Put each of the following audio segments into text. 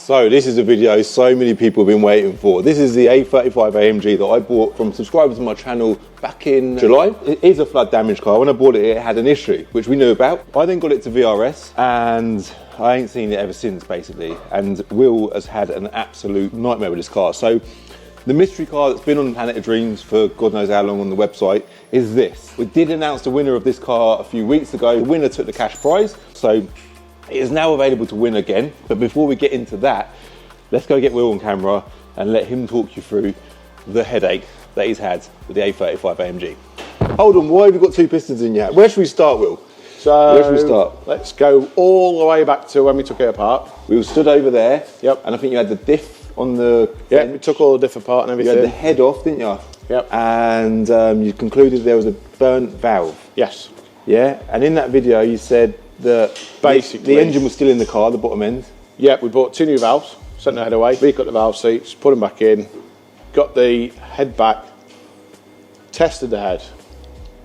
So this is a video so many people have been waiting for. This is the A35 Amg that I bought from subscribers to my channel back in July. It is a flood damaged car. When I bought it, it had an issue, which we knew about. I then got it to VRS and I ain't seen it ever since, basically. And Will has had an absolute nightmare with this car. So the mystery car that's been on Planet of Dreams for God knows how long on the website is this. We did announce the winner of this car a few weeks ago. The winner took the cash prize. So it is now available to win again, but before we get into that, let's go get Will on camera and let him talk you through the headache that he's had with the A35 AMG. Hold on, why have you got two pistons in your hat? Where should we start, Will? So where should we start? Let's go all the way back to when we took it apart. We stood over there, Yep. And I think you had the diff on the Yeah, bench. we took all the diff apart and You everything. had the head off, didn't you? Yep. And you concluded there was a burnt valve. Yes. Yeah, and in that video you said that Basically, the engine was still in the car, the bottom end. Yeah, we bought two new valves, sent the head away, recut the valve seats, put them back in, got the head back, tested the head,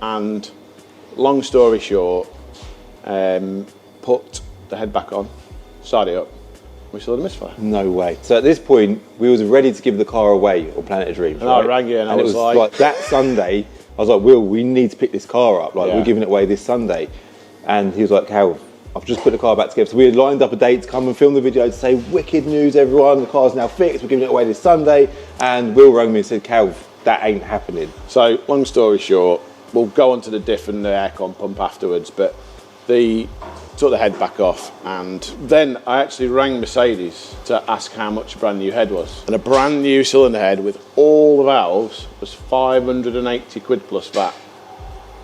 and long story short, put the head back on, started it up, we saw the misfire. No way. So at this point, we was ready to give the car away on Planet of Dreams. And right? I rang you and I it was was like that Sunday, I was like, Will, we need to pick this car up. Like, Yeah. we're giving it away this Sunday. And he was like, Cal, I've just put the car back together. So we had lined up a date to come and film the video to say, wicked news, everyone, the car's now fixed, we're giving it away this Sunday. And Will rang me and said, Cal, that ain't happening. So, long story short, we'll go on to the diff and the aircon pump afterwards, but took the head back off, and then I actually rang Mercedes to ask how much a brand new head was. And a brand new cylinder head with all the valves was 580 quid plus VAT.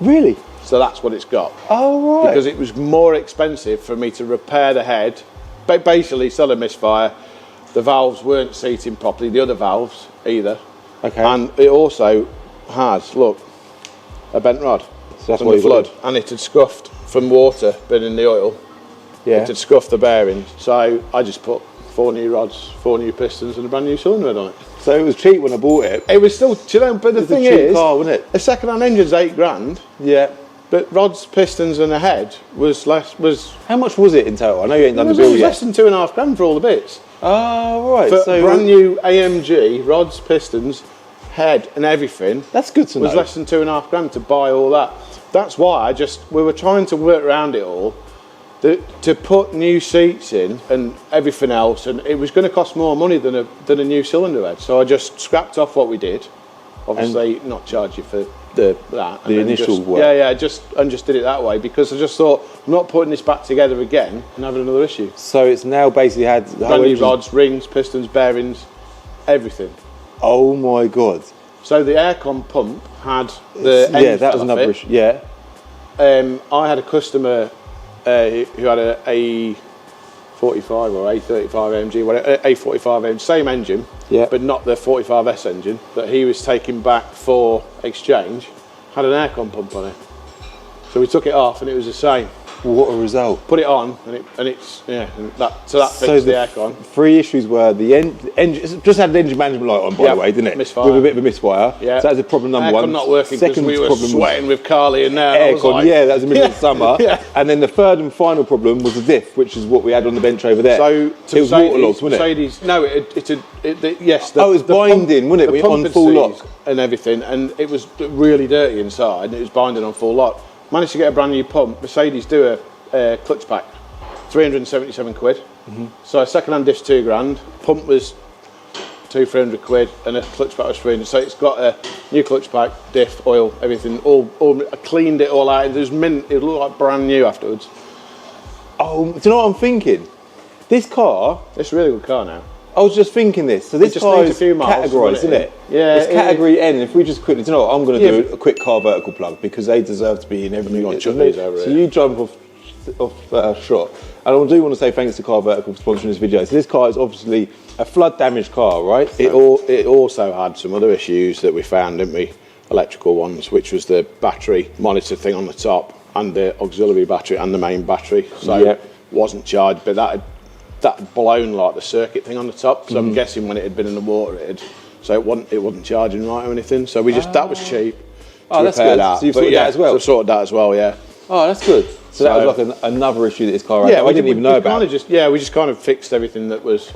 Really? So that's what it's got. Oh, right. Because it was more expensive for me to repair the head, basically still a misfire. The valves weren't seating properly, the other valves either. Okay. And it also has, look, a bent rod. So that's from why the you got flood, and it had scuffed from water being in the oil. Yeah. It had scuffed the bearings. So I just put 4 new rods, 4 new pistons, and a brand new cylinder head on it. So it was cheap when I bought it. It was still, do you know, but the thing a cheap is, car, wasn't it? a second-hand engine's 8 grand. Yeah. But rods, pistons, and a head was less. How much was it in total? I know you ain't done the It bill was yet. less than 2.5 grand for all the bits. Oh, right. For So brand new AMG, rods, pistons, head, and everything. That's good to know. Was less than 2.5 grand to buy all that. That's why we were trying to work around it all, to put new seats in and everything else, and it was going to cost more money than a new cylinder head. So I just scrapped off what we did. Obviously, not charge you for the initial work. Yeah, just did it that way because I just thought I'm not putting this back together again and having another issue. So it's now basically had Brand new rods, rings, pistons, bearings, everything. Oh my god! So the aircon pump had the end yeah, that was another issue. Yeah. I had a customer who had a A45 or A35 AMG, whatever, A45 AMG, same engine, Yeah. but not the 45S engine that he was taking back for exchange, had an aircon pump on it. So we took it off and it was the same. What a result! Put it on and it's yeah. And that fixed the aircon. 3 issues were the engine just had an engine management light on, by the way, didn't it? Misfire. With a bit of a misfire. Yeah. So that was a problem number Aircon 1. not working because we were problem sweating with Carly and now aircon. Yeah, that was the middle of summer. Yeah. And then the third and final problem was the diff, which is what we had on the bench over there. So it was waterlogged, wasn't it? Mercedes, no, yes. Oh, it was binding, wasn't it? The On pump full and lock. seals and everything, and it was really dirty inside, and it was binding on full lock. Managed to get a brand new pump. Mercedes do a clutch pack, 377 quid. Mm-hmm. So a second-hand diff's 2 grand. Pump was 300 quid, and a clutch pack was 300. So it's got a new clutch pack, diff, oil, everything. I cleaned it all out. It was mint. It looked like brand new afterwards. Oh, do you know what I'm thinking? This car. It's a really good car now. I was just thinking this. So this just car needs is a few miles, categorised, isn't it? Yeah, It's category N. If we just quickly, do you know what? I'm going to Yeah, do a quick car vertical plug because they deserve to be in every got unit. chutneys over So here. you jump off shot. And I do want to say thanks to Car Vertical for sponsoring this video. So this car is obviously a flood damaged car, right? It also had some other issues that we found, didn't we? Electrical ones, which was the battery monitor thing on the top and the auxiliary battery and the main battery. So Yeah. wasn't charged, but that had blown like the circuit thing on the top. So I'm guessing when it had been in the water, so it wasn't charging right or anything. So we just that was cheap. Oh, that's repair good. that. So you've But sorted that as well? So I've sorted that as well, yeah. Oh, that's good. So that was like another issue that this car had. Yeah, I didn't even know about. We just kind of fixed everything that was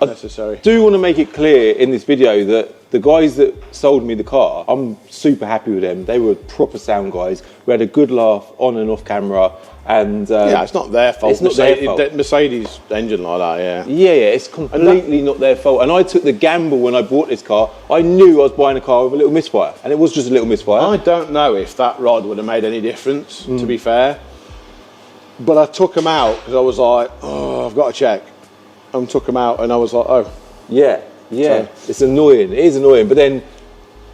necessary. I do want to make it clear in this video that the guys that sold me the car, I'm super happy with them. They were proper sound guys. We had a good laugh on and off camera. And yeah, it's not their fault. It's not their fault. Mercedes engine like that, yeah. Yeah, it's completely not their fault. And I took the gamble when I bought this car. I knew I was buying a car with a little misfire, and it was just a little misfire. I don't know if that rod would have made any difference, to be fair. But I took them out because I was like, oh, I've got to check. And took them out, and I was like, oh. Yeah. So, it's annoying. It is annoying. But then,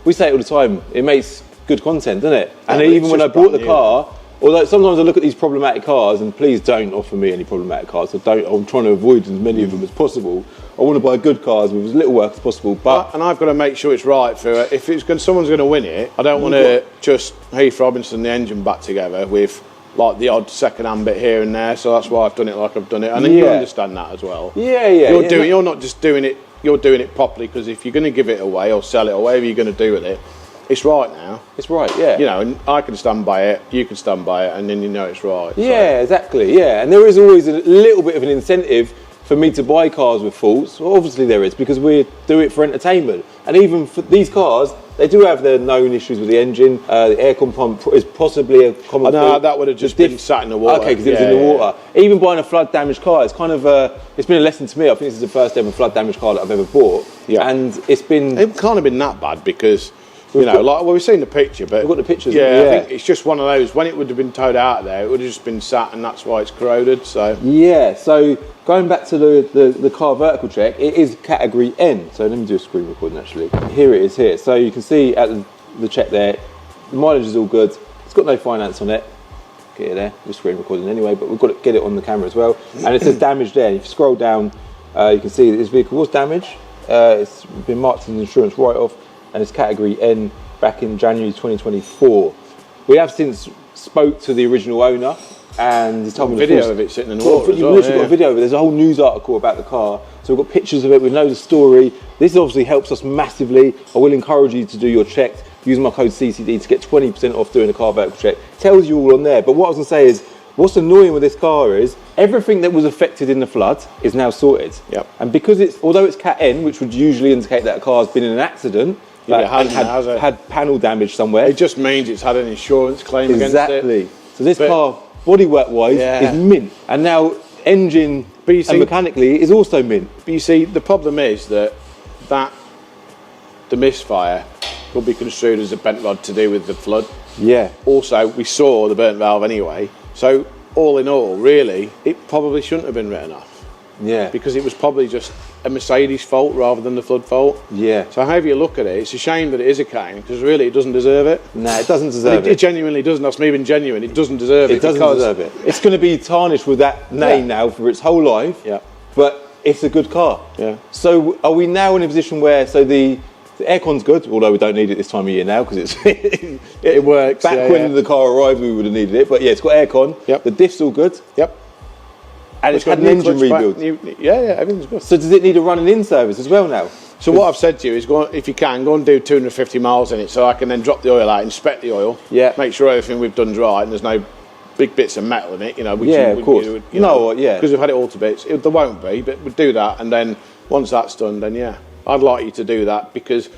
we say it all the time, it makes good content, doesn't it? And even when I bought the car, although sometimes I look at these problematic cars, and please don't offer me any problematic cars. I'm trying to avoid as many of them as possible. I want to buy good cars with as little work as possible. And I've got to make sure it's right for it. If someone's going to win it, I don't want to just Heath Robinson the engine back together with like the odd second-hand bit here and there. So that's why I've done it like I've done it. And then you understand that as well. Yeah. You're not just doing it. You're doing it properly, because if you're going to give it away or sell it or whatever you're going to do with it, it's right now. It's right, yeah. You know, and I can stand by it, you can stand by it, and then you know it's right. Yeah, exactly, yeah. And there is always a little bit of an incentive for me to buy cars with faults. Well, obviously there is, because we do it for entertainment. And even for these cars, they do have their known issues with the engine. The aircon pump is possibly a common fault. No, that would have just been sat in the water. Okay, because it was in the water. Even buying a flood damaged car, it's kind of it's been a lesson to me. I think this is the first ever flood damaged car that I've ever bought. Yeah. And it can't have been that bad, because we've seen the picture, but we've got the pictures. Yeah, I think it's just one of those. When it would have been towed out of there, it would have just been sat, and that's why it's corroded. So yeah. So going back to the car vertical check, it is category N. So let me do a screen recording actually. Here it is here. So you can see at the check there, the mileage is all good. It's got no finance on it. Get it there. We're screen recording anyway, but we've got to get it on the camera as well. And it says damage there. If you scroll down, you can see that this vehicle was damaged. It's been marked as an insurance write-off, and it's category N back in January 2024. We have since spoke to the original owner, and he's told me video of it sitting in the water. You've literally got a video of it. There's a whole news article about the car, so we've got pictures of it. We know the story. This obviously helps us massively. I will encourage you to do your check using my code CCD to get 20% off doing a car vertical check. Tells you all on there. But what I was going to say is, what's annoying with this car is everything that was affected in the flood is now sorted. Yep. And because although it's Cat N, which would usually indicate that a car's been in an accident, had panel damage somewhere. It just means it's had an insurance claim against it. Exactly. So this car, bodywork-wise, is mint. And now engine and mechanically is also mint. But you see, the problem is that the misfire could be construed as a bent rod to do with the flood. Yeah. Also, we saw the burnt valve anyway. So all in all, really, it probably shouldn't have been written off. Yeah. Because it was probably just a Mercedes fault rather than the flood fault. Yeah. So however you look at it, it's a shame that it is a cane, because really it doesn't deserve it. No, it doesn't deserve it. It genuinely doesn't. That's me being genuine. It doesn't deserve it. It doesn't deserve it. It's going to be tarnished with that name now for its whole life. Yeah. But it's a good car. Yeah. So are we now in a position where the aircon's good, although we don't need it this time of year now because it works. Back when the car arrived, we would have needed it. But yeah, it's got aircon. Yep. The diff's all good. Yep. And it's had an engine rebuild. Everything's good. So does it need a running-in service as well now? So what I've said to you is, if you can, go and do 250 miles in it, so I can then drop the oil out, inspect the oil, make sure everything we've done's right, and there's no big bits of metal in it. Of course. Because we've had it all to bits. There won't be, but we'll do that, and then once that's done, then I'd like you to do that, because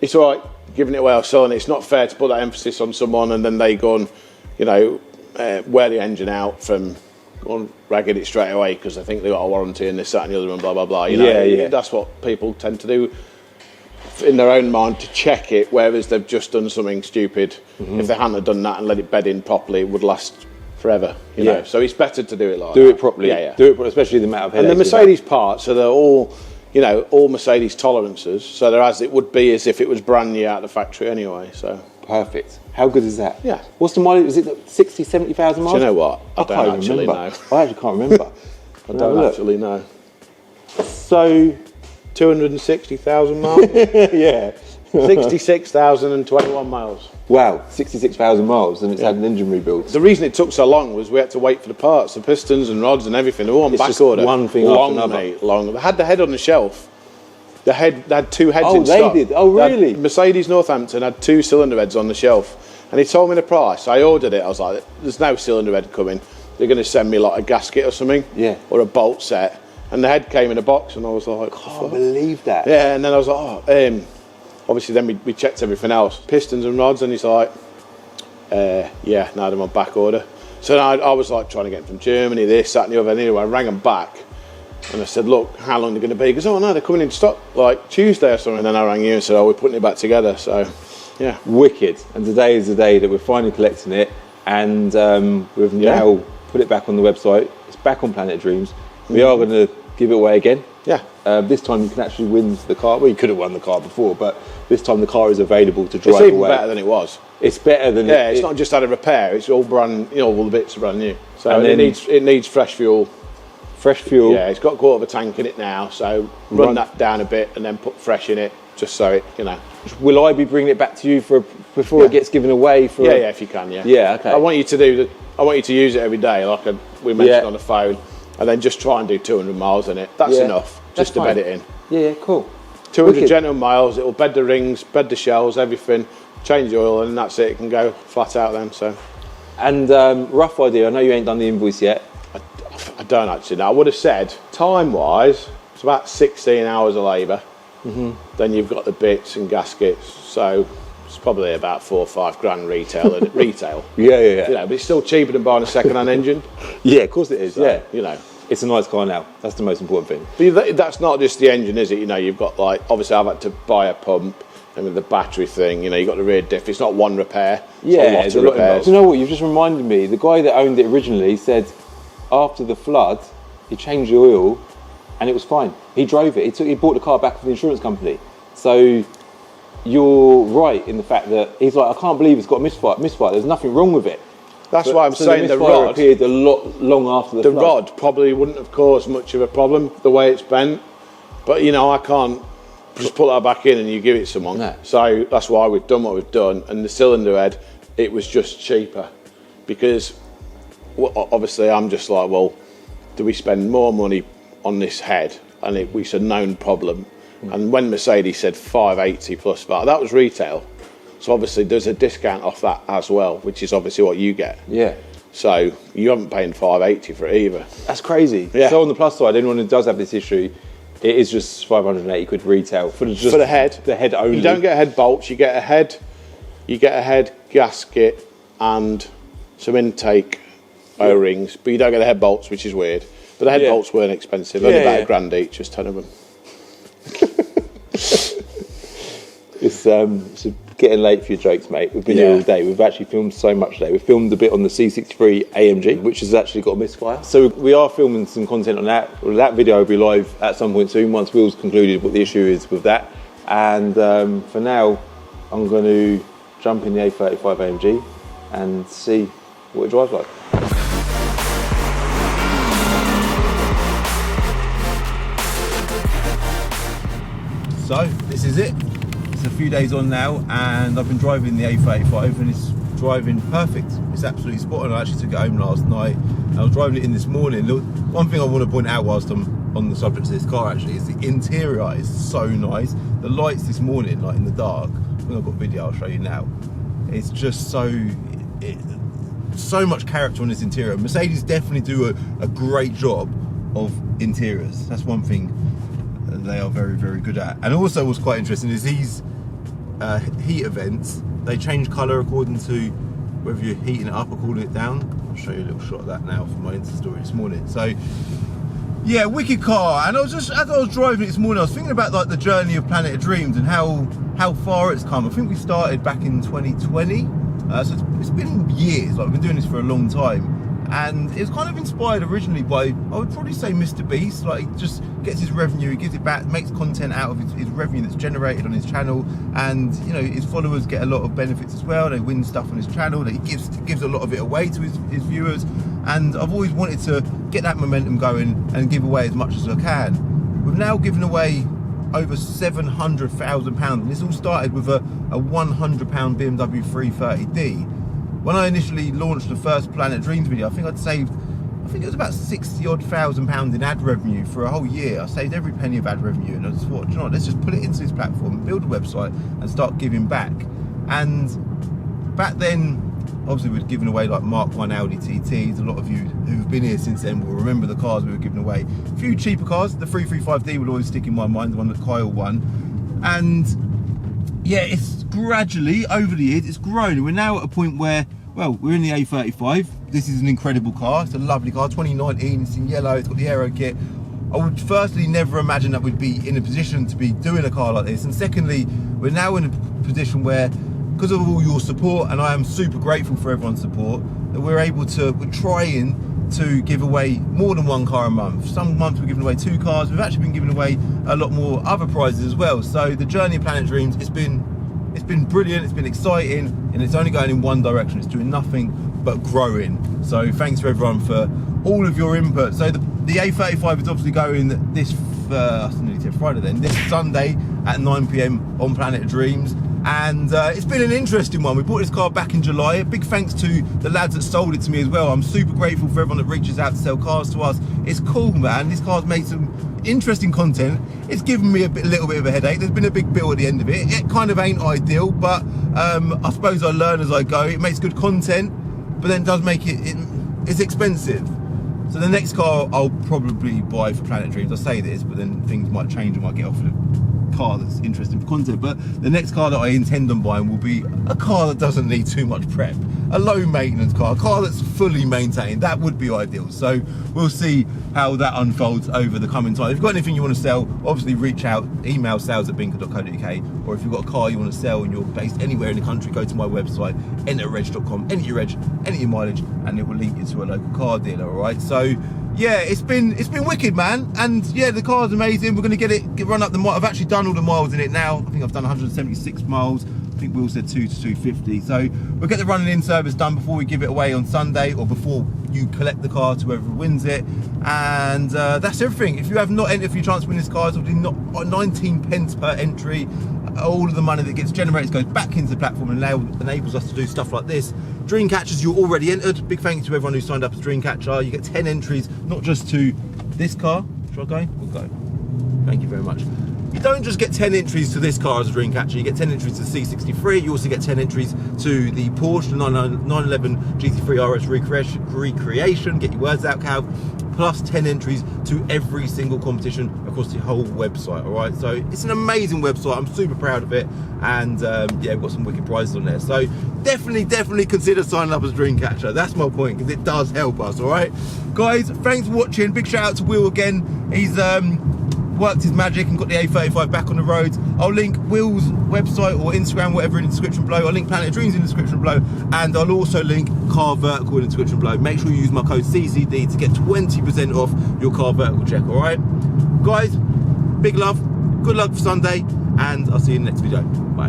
it's all right giving it away or selling it. It's not fair to put that emphasis on someone and then they go and, wear the engine out from going ragging it straight away because I think they got a warranty and this, that, and the other, and blah blah blah. That's what people tend to do in their own mind, to check it. Whereas they've just done something stupid. If they hadn't have done that and let it bed in properly, it would last forever. You know, so it's better to do it like that. Do it properly. Do it properly, especially the amount of headaches. And the Mercedes parts, so they're all, all Mercedes tolerances. So they're as it would be as if it was brand new out of the factory anyway. So perfect. How good is that? Yeah. What's the mileage? Is it 60, 70,000 miles? Do you know what? I don't actually know. I actually can't remember. I don't actually know. So 260,000 miles. Yeah. 66,021 miles. Wow, 66,000 miles, and it's had an engine rebuild. The reason it took so long was we had to wait for the parts, the pistons and rods and everything. They were on back order. One thing after another. Mate, long. They had the head on the shelf. They had two heads in Oh, stock. they did? Oh, really? Mercedes Northampton had 2 cylinder heads on the shelf, and he told me the price. I ordered it. I was like, "There's no cylinder head coming. They're going to send me like a gasket or something, or a bolt set." and the head came in a box, and I was like, Can't believe that. yeah. And then I was like, oh, obviously then we checked everything else, pistons and rods, and he's like, yeah, no, they're on back order. So I was like trying to get them from Germany, this, that, and the other. And anyway, I rang them back, and I said, look, how long are they going to be? He goes, oh no, they're coming in stock like Tuesday or something. And then I rang you and said, oh, we're putting it back together. So, yeah. Wicked. And today is the day that we're finally collecting it, and we've now put it back on the website. It's back on Planet Dreams. We are going to give it away again. Yeah. This time you can actually win the car. Well, you could have won the car before, but this time the car is available to drive away. It's even better than it was. It's better than it's not just had a repair. It's all brand, all the bits are brand new. So and it needs fresh fuel. Fresh fuel. Yeah, it's got a quarter of a tank in it now. So run that down a bit and then put fresh in it, just so it, Will I be bringing it back to you before it gets given away? Yeah, if you can. Yeah. Yeah. Okay. I want you to use it every day, like we mentioned on the phone, and then just try and do 200 miles in it. That's enough, just to bed it in. Yeah, cool. 200 genuine miles. It will bed the rings, bed the shells, everything. Change the oil, and that's it. It can go flat out then. So. And rough idea. I know you ain't done the invoice yet. I don't actually know. I would have said time-wise, it's about 16 hours of labour. Then you've got the bits and gaskets, so it's probably about 4 or 5 grand retail. Yeah. But it's still cheaper than buying a second-hand engine. Yeah, of course it is. So, yeah, it's a nice car now. That's the most important thing. But that's not just the engine, is it? You've got obviously I've had to buy a pump. And with the battery thing, you've got the rear diff. It's not one repair. It's a lot of repairs. Do you know what? You've just reminded me. The guy that owned it originally said after the flood, he changed the oil and it was fine. He drove it. He bought the car back from the insurance company. So you're right in the fact that he's like, I can't believe it's got a misfire. There's nothing wrong with it. That's why I'm saying the rod appeared a lot long after the flood. The rod probably wouldn't have caused much of a problem the way it's bent. But I can't just put that back in and you give it someone. No. So that's why we've done what we've done. And the cylinder head, it was just cheaper because obviously I'm just like, well, do we spend more money on this head? And it's a known problem. And when Mercedes said 580 plus VAT, that was retail. So obviously there's a discount off that as well, which is obviously what you get. Yeah. So you haven't paid 580 for it either. That's crazy. Yeah. So on the plus side, anyone who does have this issue, it is just 580 quid retail for the head. The head only. You don't get head bolts. You get a head gasket and some intake O-rings, but you don't get the head bolts, which is weird. But the head bolts weren't expensive. Only about £1 each, just 10 of them. It's getting late for your jokes, mate. We've been here all day. We've actually filmed so much today. We've filmed a bit on the C63 AMG, which has actually got a misfire. So we are filming some content on that. Well, that video will be live at some point soon once Will's concluded what the issue is with that. And for now, I'm going to jump in the A35 AMG and see what it drives like. So this is it. It's a few days on now, and I've been driving the A35 and it's driving perfect. It's absolutely spot on. I actually took it home last night. I was driving it in this morning. Look, one thing I want to point out whilst I'm on the subject of this car actually is the interior is so nice. The lights this morning, like in the dark, when I've got video I'll show you now, it's just so much character on this interior. Mercedes definitely do a great job of interiors. That's one thing they are very, very good at. And also what's quite interesting is these heat events, they change colour according to whether you're heating it up or cooling it down. I'll show you a little shot of that now from my Insta story this morning. So yeah, wicked car. And I was just, as I was driving it this morning, I was thinking about like the journey of Planet of Dreams and how far it's come. I think we started back in 2020, so it's been years. Like, we've been doing this for a long time. And it was kind of inspired originally by, I would probably say, Mr. Beast. Like, he just gets his revenue, he gives it back, makes content out of his revenue that's generated on his channel, and his followers get a lot of benefits as well. They win stuff on his channel. He gives a lot of it away to his viewers. And I've always wanted to get that momentum going and give away as much as I can. We've now given away over £700,000, and this all started with a £100 BMW 330D. When I initially launched the first Planet Dreams video, I think I'd saved, it was about 60-odd thousand pounds in ad revenue for a whole year. I saved every penny of ad revenue, and I just thought, you know what, let's just put it into this platform, build a website, and start giving back. And back then, obviously we're giving away like Mark 1 Audi TTs. A lot of you who've been here since then will remember the cars we were giving away. A few cheaper cars. The 335D will always stick in my mind, the one that Kyle won. And yeah, it's gradually, over the years, it's grown. We're now at a point where, well, we're in the A35. This is an incredible car. It's a lovely car, 2019, it's in yellow, it's got the aero kit. I would firstly never imagine that we'd be in a position to be doing a car like this. And secondly, we're now in a position where, because of all your support, and I am super grateful for everyone's support, that we're trying to give away more than one car a month. Some months we're giving away 2 cars. We've actually been giving away a lot more other prizes as well. So the journey of Planet Dreams, it's been brilliant, it's been exciting, and it's only going in one direction. It's doing nothing but growing. So thanks for everyone for all of your input. So the A35 is obviously going this Friday then, this Sunday at 9 PM on Planet Dreams. And it's been an interesting one. We bought this car back in July. A big thanks to the lads that sold it to me as well. I'm super grateful for everyone that reaches out to sell cars to us. It's cool, man. This car's made some interesting content. It's given me a little bit of a headache. There's been a big bill at the end of it. It kind of ain't ideal, but I suppose I learn as I go. It makes good content, but then it does make it's expensive. So the next car I'll probably buy for Planet Dreams. I say this, but then things might change. I might get offered a car that's interesting for content. But the next car that I intend on buying will be a car that doesn't need too much prep. A low maintenance car, a car that's fully maintained. That would be ideal. So we'll see how that unfolds over the coming time. If you've got anything you want to sell, obviously reach out, email sales@binker.co.uk, or if you've got a car you want to sell and you're based anywhere in the country, go to my website, enterreg.com, enter your reg, enter your mileage, and it will link you to a local car dealer, all right? So yeah, it's been wicked, man. And yeah, the car's amazing. We're going to run up the mile. I've actually done all the miles in it now. I think I've done 176 miles. I think Will said 2 to 250. So we'll get the running in service done before we give it away on Sunday, or before you collect the car to whoever wins it. And that's everything. If you have not entered for your chance to win this car, it's obviously not 19 pence per entry. All of the money that gets generated goes back into the platform and enables us to do stuff like this. Dream catchers, you already entered. Big thank you to everyone who signed up as dream catcher. You get 10 entries, not just to this car. Should I go? We'll go. Thank you very much. You don't just get 10 entries to this car as a dream catcher. You get 10 entries to the C63. You also get 10 entries to the Porsche, the 911 GT3 RS recreation. Get your words out, Cal. Plus 10 entries to every single competition across the whole website, all right? So it's an amazing website. I'm super proud of it. And yeah, we've got some wicked prizes on there. So definitely consider signing up as a dream catcher. That's my point, because it does help us, all right? Guys, thanks for watching. Big shout out to Will again. He's worked his magic and got the A35 back on the roads. I'll link Will's website or Instagram, whatever, in the description below. I'll link Planet Dreams in the description below, and I'll also link Car Vertical in the description below. Make sure you use my code CCD to get 20% off your Car Vertical check, all right? Guys, big love, good luck for Sunday, and I'll see you in the next video. Bye.